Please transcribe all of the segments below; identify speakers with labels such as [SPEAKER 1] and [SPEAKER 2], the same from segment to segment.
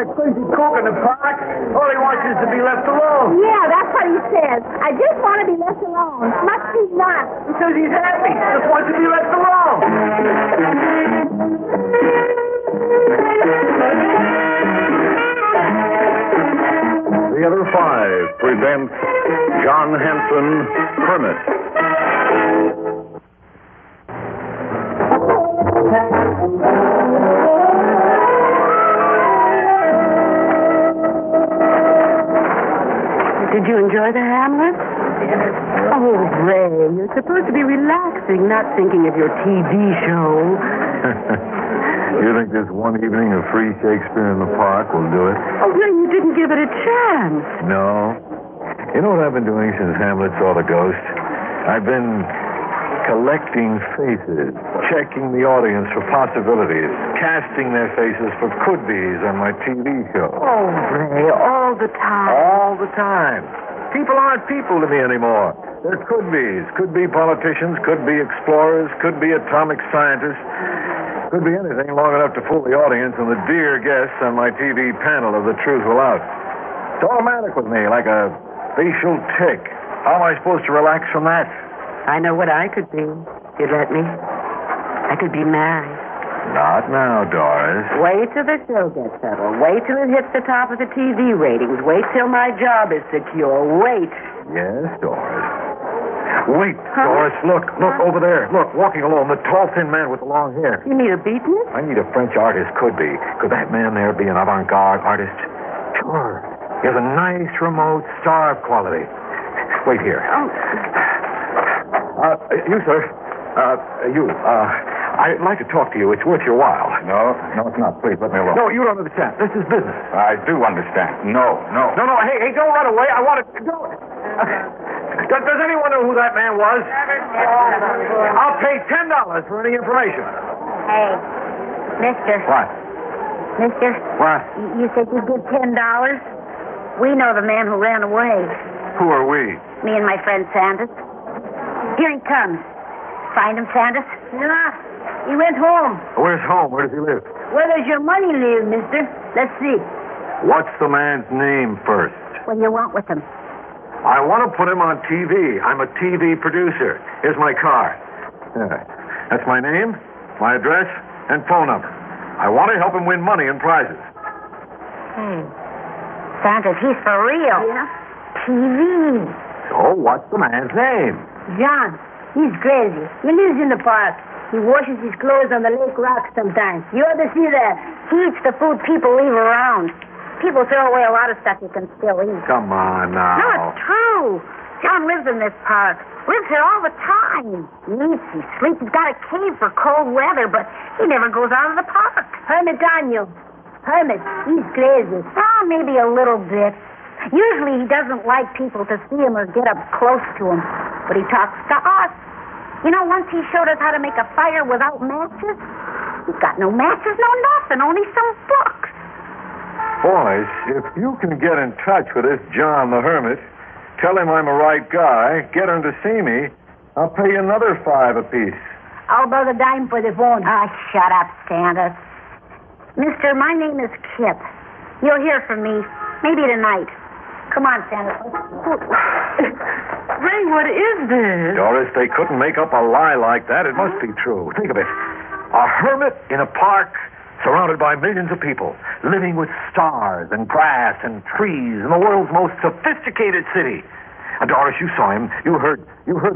[SPEAKER 1] that crazy cook in the park. All he wants is to be left alone.
[SPEAKER 2] Yeah, that's what he says. I just want to be left alone. Must be not.
[SPEAKER 1] Because he's happy. Just wants to be left alone.
[SPEAKER 3] The other five present John Hansen, Hermit.
[SPEAKER 4] Did you enjoy the Hamlet? Oh, Ray, you're supposed to be relaxing, not thinking of your TV show.
[SPEAKER 3] You think this one evening of free Shakespeare in the park will do it?
[SPEAKER 4] Oh, Ray, you didn't give it a chance.
[SPEAKER 3] No. You know what I've been doing since Hamlet saw the ghost? I've been collecting faces, checking the audience for possibilities, casting their faces for could-be's on my TV show.
[SPEAKER 4] Oh, Ray, all the time.
[SPEAKER 3] All the time. People aren't people to me anymore. They're could-be's. Could be politicians, could be explorers, could be atomic scientists. Could be anything long enough to fool the audience and the dear guests on my TV panel of The Truth Will Out. It's automatic with me, like a facial tic. How am I supposed to relax from that?
[SPEAKER 4] I know what I could be, if you'd let me. I could be married.
[SPEAKER 3] Not now, Doris.
[SPEAKER 4] Wait till the show gets settled. Wait till it hits the top of the TV ratings. Wait till my job is secure. Wait.
[SPEAKER 3] Yes, Doris. Wait, Doris, look over there. Look, walking alone, the tall, thin man with the long hair.
[SPEAKER 4] You need a beatnik?
[SPEAKER 3] I need a French artist, could be. Could that man there be an avant-garde artist? Sure. He has a nice, remote, starved quality. Wait here.
[SPEAKER 4] Oh.
[SPEAKER 3] You, sir. I'd like to talk to you. It's worth your while.
[SPEAKER 5] No, it's not. Please, let me alone.
[SPEAKER 3] No, you don't understand. This is business.
[SPEAKER 5] I do understand. No.
[SPEAKER 3] No, hey, don't run away. I want to... Don't... Does anyone know who that man was? I'll pay $10 for any information.
[SPEAKER 2] Hey, mister.
[SPEAKER 3] What?
[SPEAKER 2] Mister.
[SPEAKER 3] What?
[SPEAKER 2] You said you'd give $10? We know the man who ran away.
[SPEAKER 3] Who are we?
[SPEAKER 2] Me and my friend Sanders. Here he comes. Find him, Sanders? No, he went home.
[SPEAKER 3] Where's home? Where does he live?
[SPEAKER 2] Where does your money live, mister? Let's see.
[SPEAKER 3] What's the man's name first?
[SPEAKER 2] What do you want with him?
[SPEAKER 3] I want to put him on TV. I'm a TV producer. Here's my card. Yeah. That's my name, my address, and phone number. I want to help him win money and prizes.
[SPEAKER 2] Hey, Sanders, he's for real. Yeah? TV.
[SPEAKER 3] So what's the man's name?
[SPEAKER 2] John. He's crazy. He lives in the park. He washes his clothes on the lake rock sometimes. You ought to see that. He eats the food people leave around. People throw away a lot of stuff you can still eat.
[SPEAKER 3] Come on now.
[SPEAKER 2] No, it's true. John lives in this park. Lives here all the time. He eats, he sleeps. He's got a cave for cold weather, but he never goes out of the park. Hermit on you. Hermit, he's crazy. Oh, maybe a little bit. Usually he doesn't like people to see him or get up close to him. But he talks to us. You know, once he showed us how to make a fire without matches. He's got no matches, no nothing, only some books.
[SPEAKER 3] Boys, if you can get in touch with this John the Hermit, tell him I'm a right guy, get him to see me, I'll pay you another $5 apiece.
[SPEAKER 2] How about a dime for the phone? Ah, shut up, Sanders. Mister, my name is Kip. You'll hear from me, maybe tonight. Come on, Sanders.
[SPEAKER 4] Ray, what is this?
[SPEAKER 3] Doris, they couldn't make up a lie like that. It must be true. Think of it. A hermit in a park surrounded by millions of people, living with stars and grass and trees in the world's most sophisticated city. And Doris, you saw him. You heard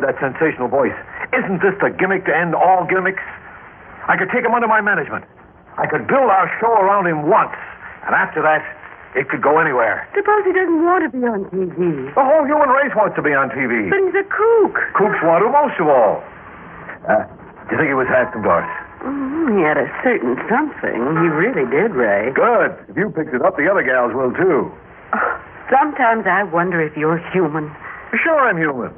[SPEAKER 3] that sensational voice. Isn't this the gimmick to end all gimmicks? I could take him under my management. I could build our show around him once. And after that, it could go anywhere.
[SPEAKER 4] Suppose he doesn't want to be on TV.
[SPEAKER 3] The whole human race wants to be on TV.
[SPEAKER 4] But he's a kook.
[SPEAKER 3] Kooks want to most of all. Do you think he was handsome, Doris?
[SPEAKER 4] He had a certain something. He really did, Ray.
[SPEAKER 3] Good. If you picked it up, the other gals will, too.
[SPEAKER 4] Sometimes I wonder if you're human.
[SPEAKER 3] Sure I'm human.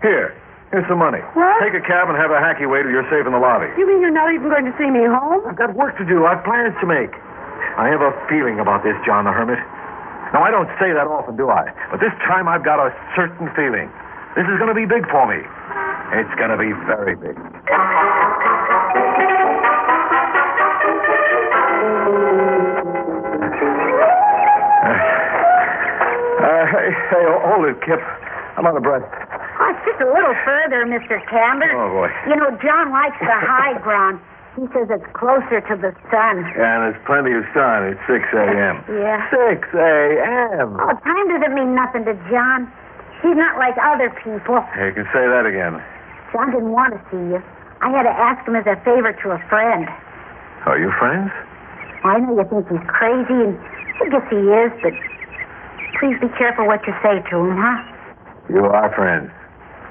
[SPEAKER 3] Here's some money.
[SPEAKER 4] What?
[SPEAKER 3] Take a cab and have a hacky way to your safe in the lobby.
[SPEAKER 4] You mean you're not even going to see me home?
[SPEAKER 3] I've got work to do. I've plans to make. I have a feeling about this, John the Hermit. Now, I don't say that often, do I? But this time I've got a certain feeling. This is going to be big for me. It's going to be very big. Hey, hold it, Kip. I'm out of breath.
[SPEAKER 2] Oh, it's just a little further, Mr. Camber.
[SPEAKER 3] Oh, boy.
[SPEAKER 2] You know, John likes the high ground. He says it's closer to the sun.
[SPEAKER 3] Yeah, and there's plenty of sun. It's 6 a.m.
[SPEAKER 2] Yeah.
[SPEAKER 3] 6 a.m.
[SPEAKER 2] Oh, time doesn't mean nothing to John. He's not like other people.
[SPEAKER 3] You can say that again.
[SPEAKER 2] John didn't want to see you. I had to ask him as a favor to a friend.
[SPEAKER 3] Are you friends?
[SPEAKER 2] Well, I know you think he's crazy, and I guess he is, but please be careful what you say to him, huh?
[SPEAKER 3] You are friends.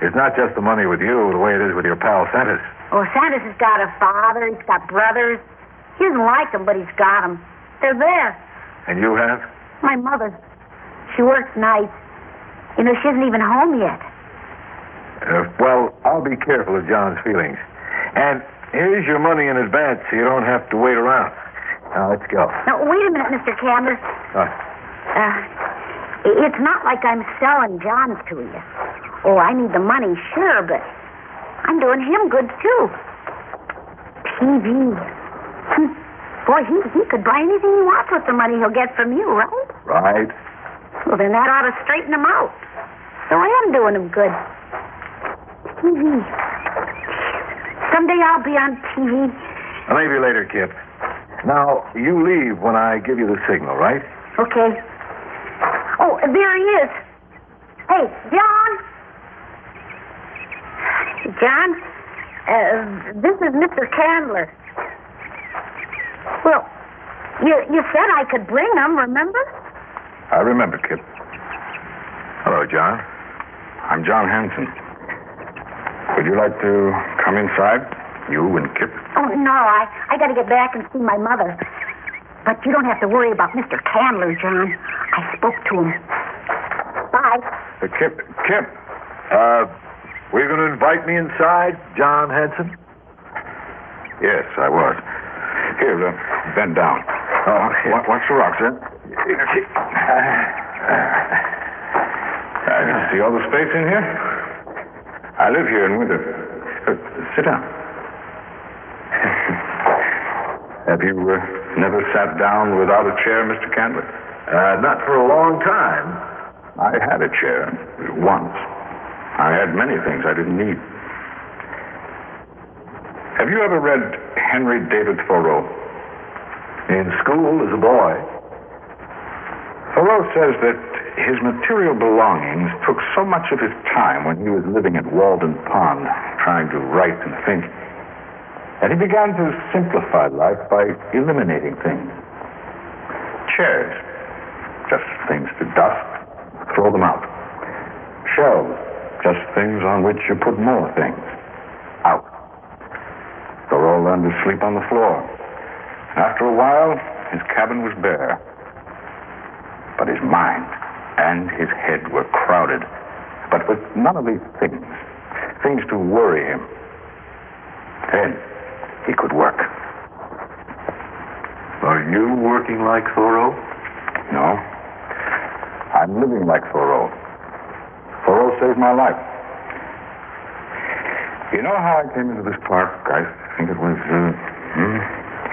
[SPEAKER 3] It's not just the money with you the way it is with your pal Santos.
[SPEAKER 2] Oh, Santos has got a father. He's got brothers. He doesn't like them, but he's got them. They're there.
[SPEAKER 3] And you have?
[SPEAKER 2] My mother. She works nights. You know, she isn't even home yet.
[SPEAKER 3] Well, I'll be careful of John's feelings. And here's your money in advance so you don't have to wait around. Now, let's go.
[SPEAKER 2] Now, wait a minute, Mr. Camber. It's not like I'm selling John's to you. Oh, I need the money, sure, but I'm doing him good, too. TV. Boy, he could buy anything he wants with the money he'll get from you, right?
[SPEAKER 3] Right.
[SPEAKER 2] Well, then that ought to straighten him out. So I am doing him good. TV. Someday I'll be on TV.
[SPEAKER 3] Maybe later, Kip. Now, you leave when I give you the signal, right?
[SPEAKER 2] Okay. Oh, there he is. Hey, John. John, this is Mr. Candler. Well, you said I could bring him, remember?
[SPEAKER 5] I remember, Kip.
[SPEAKER 3] Hello, John.
[SPEAKER 5] I'm John Hansen. Would you like to come inside? You and Kip?
[SPEAKER 2] Oh, no, I got to get back and see my mother. But you don't have to worry about Mr. Candler, John. I spoke to him. Bye.
[SPEAKER 5] Kip.
[SPEAKER 3] Were you going to invite me inside, John Hansen?
[SPEAKER 5] Yes, I was. Here, bend down.
[SPEAKER 3] Oh,
[SPEAKER 5] Watch the rocks, sir. See all the space in here? I live here in winter. Sit down. Have you never sat down without a chair, Mr. Candler?
[SPEAKER 3] Not for a long time.
[SPEAKER 5] I had a chair once. I had many things I didn't need. Have you ever read Henry David Thoreau?
[SPEAKER 3] In school as a boy.
[SPEAKER 5] Thoreau says that his material belongings took so much of his time when he was living at Walden Pond, trying to write and think, that he began to simplify life by eliminating things. Chairs, just things to dust, throw them out. Shelves, just things on which you put more things, out. Thoreau learned to sleep on the floor. After a while, his cabin was bare. But his mind and his head were crowded, but with none of these things to worry him. Then he could work.
[SPEAKER 3] Are you working like Thoreau?
[SPEAKER 5] No. I'm living like Thoreau. Thoreau saved my life. You know how I came into this park? I think it was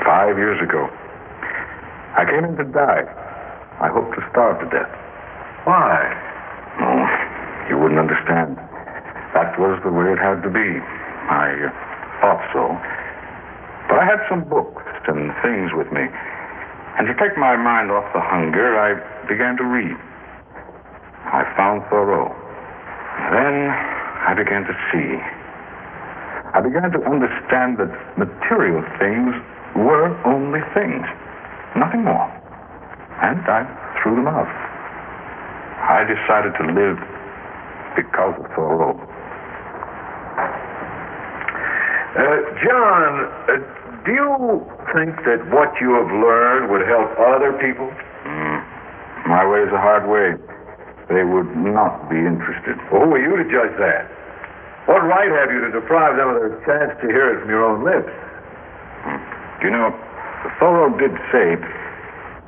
[SPEAKER 5] 5 years ago. I came in to die. I hoped to starve to death.
[SPEAKER 3] Why?
[SPEAKER 5] Oh, you wouldn't understand. That was the way it had to be. I thought so. But I had some books and things with me. And to take my mind off the hunger, I began to read. I found Thoreau. Then I began to see. I began to understand that material things were only things, nothing more. And I threw them out. I decided to live because of Thoreau.
[SPEAKER 3] John, do you think that what you have learned would help other people?
[SPEAKER 5] My way is a hard way. They would not be interested.
[SPEAKER 3] Well, who are you to judge that? What right have you to deprive them of their chance to hear it from your own lips?
[SPEAKER 5] You know, Thoreau did say,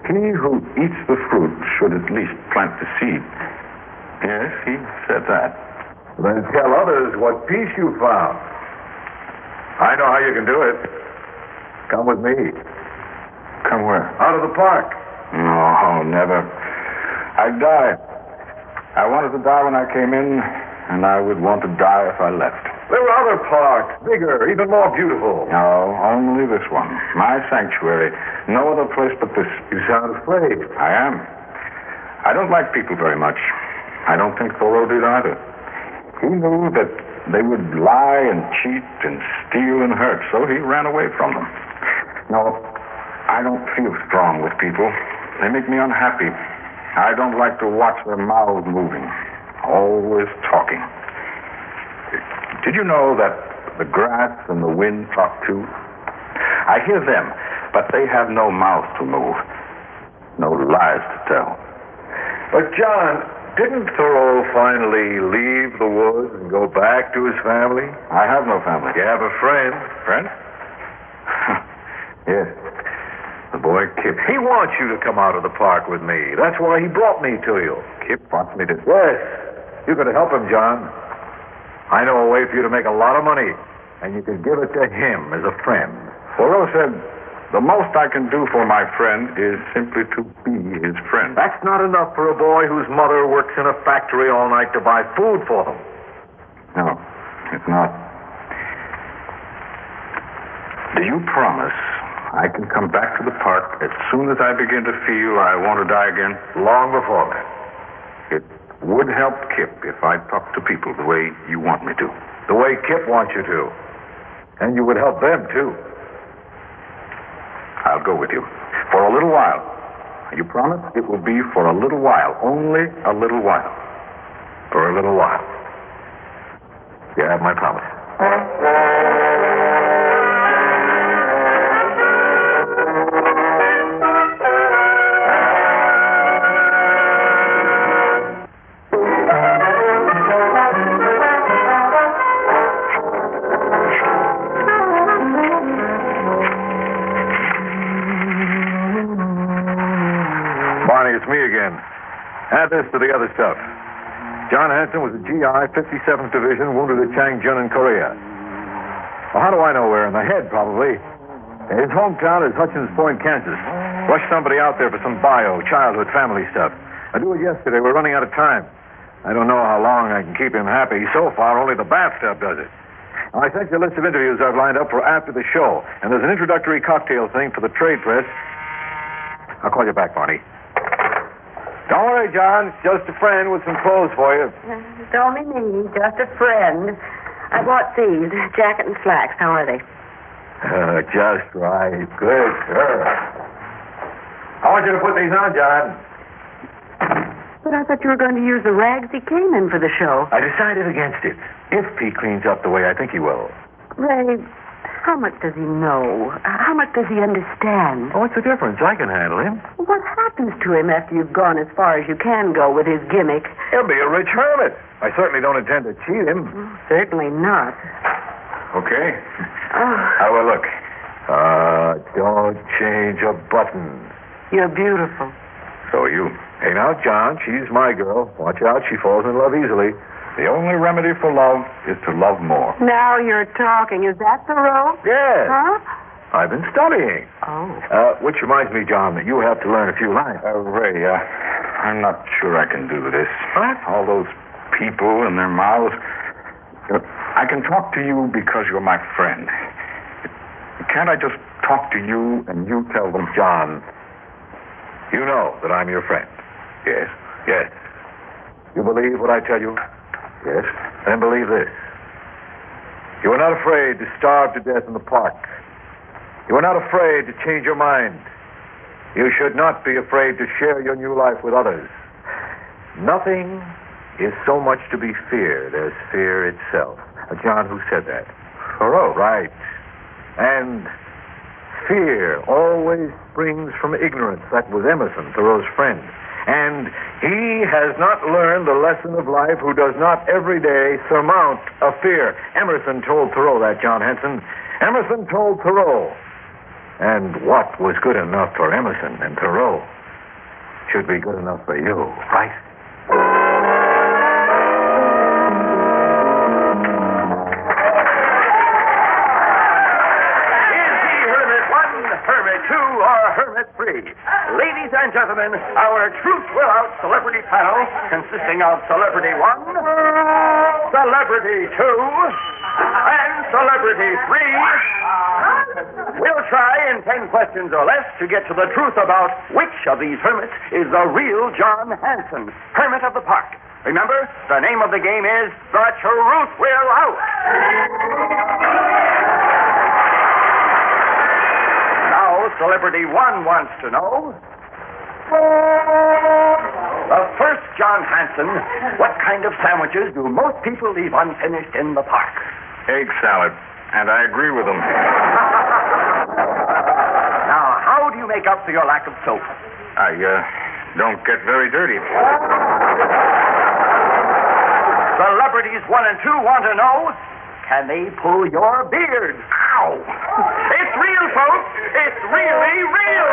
[SPEAKER 5] he who eats the fruit should at least plant the seed. Yes, he said that.
[SPEAKER 3] Then tell others what peace you found. I know how you can do it. Come with me.
[SPEAKER 5] Come where?
[SPEAKER 3] Out of the park.
[SPEAKER 5] No, never. I'd die. I wanted to die when I came in, and I would want to die if I left.
[SPEAKER 3] There were other parks, bigger, even more beautiful.
[SPEAKER 5] No, only this one. My sanctuary. No other place but this.
[SPEAKER 3] You sound afraid.
[SPEAKER 5] I am. I don't like people very much. I don't think Thoreau did either. He knew that they would lie and cheat and steal and hurt, so he ran away from them. No, I don't feel strong with people. They make me unhappy. I don't like to watch their mouths moving, always talking. Did you know that the grass and the wind talk too? I hear them, but they have no mouth to move, no lies to tell.
[SPEAKER 3] But, John, didn't Thoreau finally leave the woods and go back to his family?
[SPEAKER 5] I have no family.
[SPEAKER 3] You have a friend.
[SPEAKER 5] Friend? Yes. The boy Kip.
[SPEAKER 3] He wants you to come out of the park with me. That's why he brought me to you.
[SPEAKER 5] Kip wants me to...
[SPEAKER 3] Yes. You could help him, John. I know a way for you to make a lot of money, and you could give it to him as a friend.
[SPEAKER 5] Thoreau said, the most I can do for my friend is simply to be his friend.
[SPEAKER 3] That's not enough for a boy whose mother works in a factory all night to buy food for them.
[SPEAKER 5] No, it's not. Do you promise I can come back to the park as soon as I begin to feel I want to die again?
[SPEAKER 3] Long before that.
[SPEAKER 5] It would help Kip if I talked to people the way you want me to.
[SPEAKER 3] The way Kip wants you to. And you would help them, too.
[SPEAKER 5] I'll go with you. For a little while. You promise? It will be for a little while. Only a little while.
[SPEAKER 3] For a little while. You have my promise. It's me again. Add this to the other stuff. John Hansen was a GI, 57th Division, wounded at Changjun in Korea. Well, how do I know where? In the head, probably. His hometown is Hutchins Point, Kansas. Rushed somebody out there for some bio, childhood, family stuff. I do it yesterday. We're running out of time. I don't know how long I can keep him happy. So far, only the bathtub does it. Now, I sent you a list of interviews I've lined up for after the show, and there's an introductory cocktail thing for the trade press. I'll call you back, Barney. Don't worry, John. It's just a friend with some clothes for you.
[SPEAKER 4] It's only me, just a friend. I bought these, jacket and slacks. How are they?
[SPEAKER 3] Just right. Good girl. I want you to put these on, John.
[SPEAKER 4] But I thought you were going to use the rags he came in for the show.
[SPEAKER 3] I decided against it. If he cleans up the way I think he will.
[SPEAKER 4] Ray, how much does he know? How much does he understand?
[SPEAKER 3] Oh, what's the difference? I can handle him.
[SPEAKER 4] What happens to him after you've gone as far as you can go with his gimmick?
[SPEAKER 3] He'll be a rich hermit. I certainly don't intend to cheat him.
[SPEAKER 4] Certainly not.
[SPEAKER 5] Okay.
[SPEAKER 4] Oh,
[SPEAKER 5] How do I look?
[SPEAKER 3] Don't change a button.
[SPEAKER 4] you're beautiful.
[SPEAKER 5] So are you.
[SPEAKER 3] Hey, now, John, she's my girl. Watch out, she falls in love easily.
[SPEAKER 5] The only remedy for love is to love more.
[SPEAKER 4] Now you're talking. Is that Thoreau?
[SPEAKER 3] Yes.
[SPEAKER 4] Huh?
[SPEAKER 3] I've been studying.
[SPEAKER 4] Oh.
[SPEAKER 3] Which reminds me, John, that you have to learn a few lines.
[SPEAKER 5] Ray, I'm not sure I can do this.
[SPEAKER 3] What?
[SPEAKER 5] All those people and their mouths. I can talk to you because you're my friend. Can't I just talk to you and you tell them?
[SPEAKER 3] John, you know that I'm your friend.
[SPEAKER 5] Yes.
[SPEAKER 3] Yes. You believe what I tell you?
[SPEAKER 5] Yes.
[SPEAKER 3] Then believe this. You are not afraid to starve to death in the park. You are not afraid to change your mind. You should not be afraid to share your new life with others. Nothing is so much to be feared as fear itself. John, who said that?
[SPEAKER 5] Thoreau.
[SPEAKER 3] Right. And fear always springs from ignorance. That was Emerson, Thoreau's friend. And he has not learned the lesson of life who does not every day surmount a fear. Emerson told Thoreau that, John Hansen. Emerson told Thoreau. And what was good enough for Emerson and Thoreau should be good enough for you, right? Hermit 1, Hermit 2,
[SPEAKER 1] are Hermit Free. Ladies and gentlemen, our Truth Will Out celebrity panel, consisting of Celebrity 1, Celebrity 2, and Celebrity 3, will try in 10 questions or less to get to the truth about which of these hermits is the real John Hansen, Hermit of the Park. Remember, the name of the game is The Truth Will Out. Now, Celebrity 1 wants to know, the first John Hansen, what kind of sandwiches do most people leave unfinished in the park?
[SPEAKER 5] Egg salad. And I agree with them.
[SPEAKER 1] Now, how do you make up for your lack of soap?
[SPEAKER 5] I don't get very dirty.
[SPEAKER 1] Celebrities 1 and 2 want to know, can they pull your beard? Ow! It's real, folks! It's really real!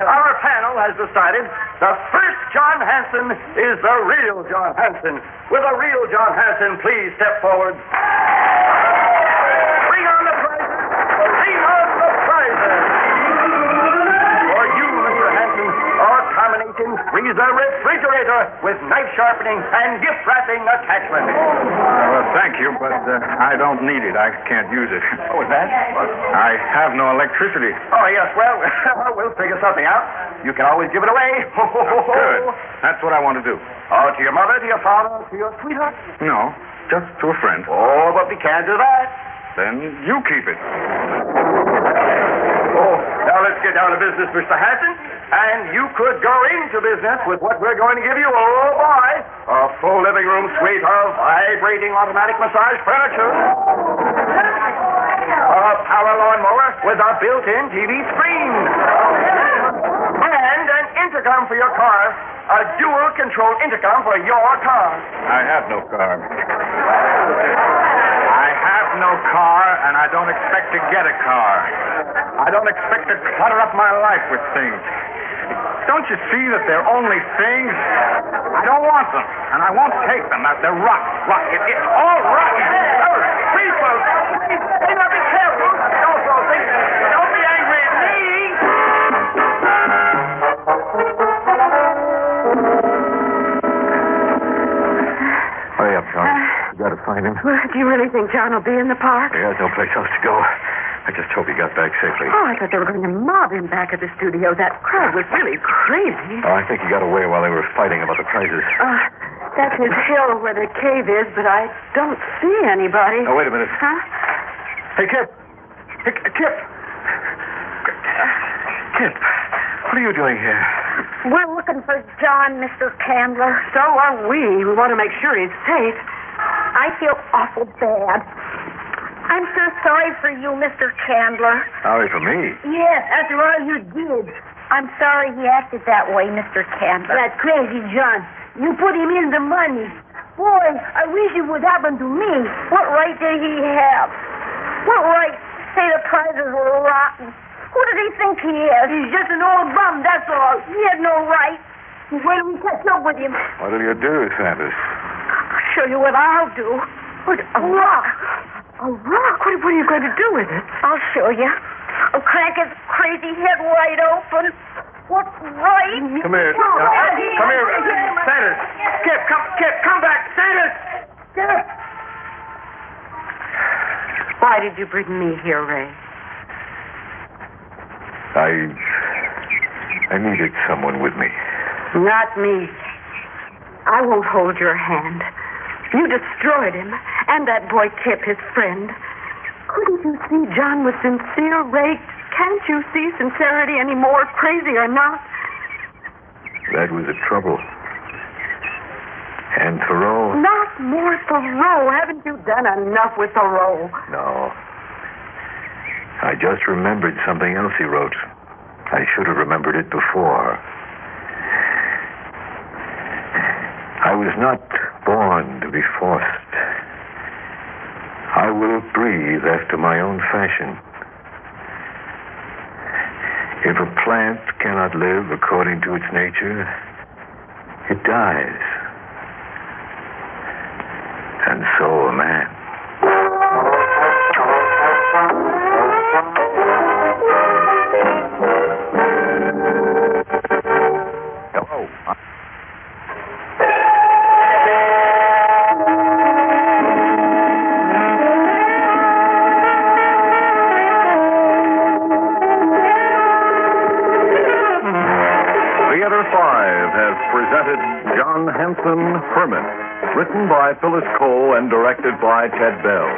[SPEAKER 1] Our panel has decided the first John Hansen is the real John Hansen. Will the real John Hansen please step forward? Bring on the prizes! Bring on the prizes! For you, Mr. Hansen, our combination freezer refrigerator with knife sharpening and gift wrapping attachment.
[SPEAKER 5] Well, thank you, but I don't need it. I can't use it.
[SPEAKER 1] Oh, is that?
[SPEAKER 5] I have no electricity.
[SPEAKER 1] Oh, yes, well, we'll figure something out. You can always give it away.
[SPEAKER 5] Good. That's what I want to do.
[SPEAKER 1] Oh, to your mother, to your father, to your sweetheart?
[SPEAKER 5] No, just to a friend.
[SPEAKER 1] Oh, but we can't do that.
[SPEAKER 5] Then you keep it.
[SPEAKER 1] Oh, now let's get down to business, Mr. Hansen. And you could go into business with what we're going to give you. Oh, boy. A full living room suite of vibrating automatic massage furniture. A power lawnmower with a built-in TV screen. And an intercom for your car. A dual-control intercom for your car.
[SPEAKER 5] I have no car. I have no car, and I don't expect to get a car. I don't expect to clutter up my life with things. Don't you see that they're only things? I don't want them, and I won't take them. They're rock. It's all rotten.
[SPEAKER 1] Oh, please, folks. Hey, now be careful. Don't throw things. Don't be angry at me.
[SPEAKER 3] Hurry up, John. You gotta find him.
[SPEAKER 4] Well, do you really think John will be in the park?
[SPEAKER 3] There's no place else to go. I just hope he got back safely.
[SPEAKER 4] Oh, I thought they were going to mob him back at the studio. That crowd was really crazy.
[SPEAKER 3] Oh, I think he got away while they were fighting about the prizes.
[SPEAKER 4] That's his hill where the cave is, but I don't see anybody.
[SPEAKER 3] Oh, wait a minute.
[SPEAKER 4] Huh?
[SPEAKER 3] Hey, Kip. Hey, Kip. Kip, what are you doing here?
[SPEAKER 2] We're looking for John, Mr. Candler.
[SPEAKER 4] So are we. We want to make sure he's safe.
[SPEAKER 2] I feel awful bad. I'm so sorry for you, Mr. Candler.
[SPEAKER 3] Sorry for me.
[SPEAKER 2] Yes, after all you did. I'm sorry he acted that way, Mr. Candler.
[SPEAKER 6] That crazy John. You put him in the money. Boy, I wish it would happen to me.
[SPEAKER 2] What right did he have? What right to say the prizes were rotten? Who does he think he is?
[SPEAKER 6] He's just an old bum, that's all.
[SPEAKER 2] He had no right.
[SPEAKER 6] Wait till we catch up with him.
[SPEAKER 3] What'll you do, Sanders?
[SPEAKER 2] I'll show you what I'll do.
[SPEAKER 4] What, a rock? A rock? What are you going to do with it?
[SPEAKER 2] I'll show you. I'll crack his crazy head wide open. What right?
[SPEAKER 3] Come here. Come here. Sanders. Kip, come back. Sanders.
[SPEAKER 4] Why did you bring me here, Ray?
[SPEAKER 3] I needed someone with me.
[SPEAKER 4] Not me. I won't hold your hand. You destroyed him, and that boy Kip, his friend. Couldn't you see John was sincere, Ray? Can't you see sincerity anymore, crazy or not?
[SPEAKER 3] That was the trouble. And Thoreau?
[SPEAKER 4] Not more Thoreau. Haven't you done enough with Thoreau?
[SPEAKER 3] No. I just remembered something else he wrote. I should have remembered it before. I was not born to be forced. I will breathe after my own fashion. If a plant cannot live according to its nature, it dies. And so a man. presented John Hansen, Hermit, written by Phyllis Cole and directed by Ted Bell.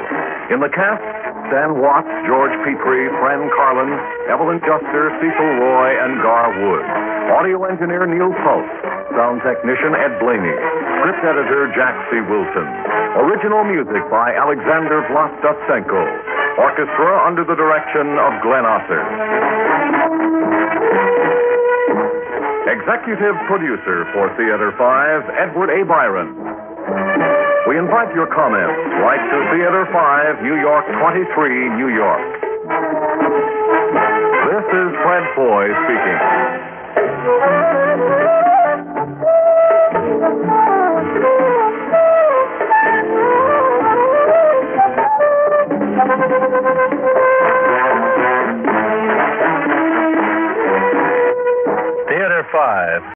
[SPEAKER 3] In the cast, Stan Watts, George Petrie, Fran Carlin, Evelyn Juster, Cecil Roy, and Gar Wood. Audio engineer Neil Pulse. Sound technician Ed Blaney. Script editor Jack C. Wilson. Original music by Alexander Vlastotsenko. Orchestra under the direction of Glenn Osser. Executive producer for Theater 5, Edward A. Byron. We invite your comments. Write to Theater 5, New York 23, New York. This is Fred Foy speaking.